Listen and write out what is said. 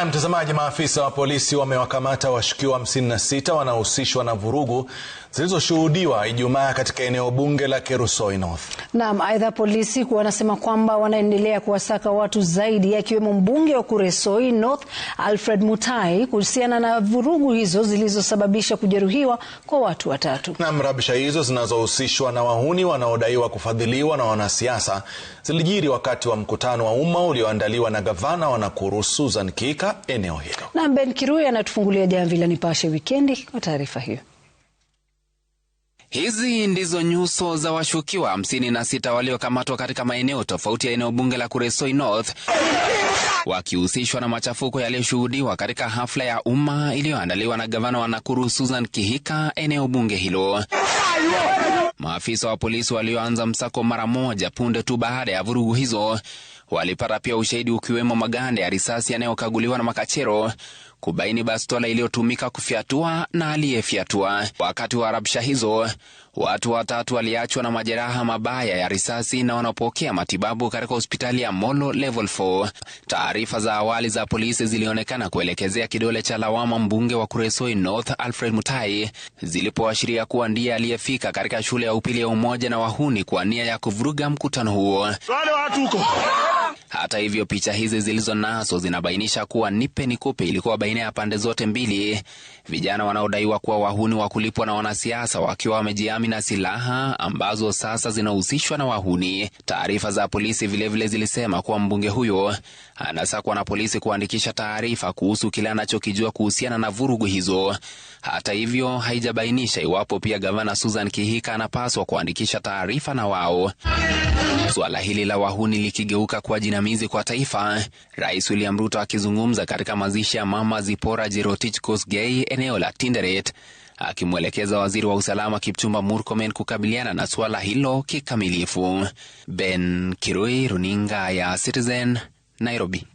Mtazamaji, maafisa wa polisi wamewakamata washukiwa 56 wanaohusishwa na vurugu zilizoshuhudiwa Ijumaa katika eneo bunge la Kerusoi North. Naam, aidha polisi wanasema kwamba wanaendelea kuwasaka watu zaidi akiwemo mbunge wa Kerusoi North Alfred Mutai kuhusiana na vurugu hizo zilizosababisha kujeruhiwa kwa watu watatu. Naam, rabsha hizo zinazohusishwa na wahuni wanaodaiwa kufadhiliwa na wanasiasa zilijiri wakati wa mkutano wa umma ulioandaliwa na gavana wa Nakuru Susan Kihika eneo hilo. Na Ben Kirui anatufungulia jamvi la Nipashe Wikendi kwa taarifa hiyo. Hizi ndizo nyuso za washukiwa 56 waliokamatwa katika maeneo tofauti ya eneo bunge la Kerusoi North wakihusishwa na machafuko yaliyoshuhudiwa katika hafla ya umma iliyoandaliwa na gavana wa Nakuru Susan Kihika eneo bunge hilo. Maafisa wa polisi walioanza msako mara moja punde tu baada ya vurugu hizo walipata pia ushahidi ukiwemo maganda ya risasi yanayokaguliwa na makachero kubaini bastola iliyotumika kufyatua na aliyefyatua. Wakati wa rabsha hizo, watu watatu waliachwa na majeraha mabaya ya risasi na wanapokea matibabu katika hospitali ya Molo Level 4. Taarifa za awali za polisi zilionekana kuelekezea kidole cha lawama mbunge wa Kerusoi North Alfred Mutai zilipoashiria kuwa ndiye aliyefika katika shule ya upili ya Umoja na wahuni kwa nia ya kuvuruga mkutano huo. Hata hivyo, picha hizi zilizo nazo zinabainisha kuwa nipe nikupe ilikuwa baina ya pande zote mbili, vijana wanaodaiwa kuwa wahuni wa kulipwa na wanasiasa wakiwa wamejihami na silaha ambazo sasa zinahusishwa na wahuni. Taarifa za polisi vilevile zilisema kuwa mbunge huyo anasakwa na polisi kuandikisha taarifa kuhusu kile anachokijua kuhusiana na vurugu hizo. Hata hivyo, haijabainisha iwapo pia gavana Susan Kihika anapaswa kuandikisha taarifa na wao. Suala hili la wahuni likigeuka kwa jinamizi kwa taifa, Rais William Ruto akizungumza katika mazishi ya Mama Zipporah Jerotich Kosgei eneo la Tinderet, akimwelekeza waziri wa usalama Kipchumba Murkomen kukabiliana na suala hilo kikamilifu. Ben Kirui, runinga ya Citizen, Nairobi.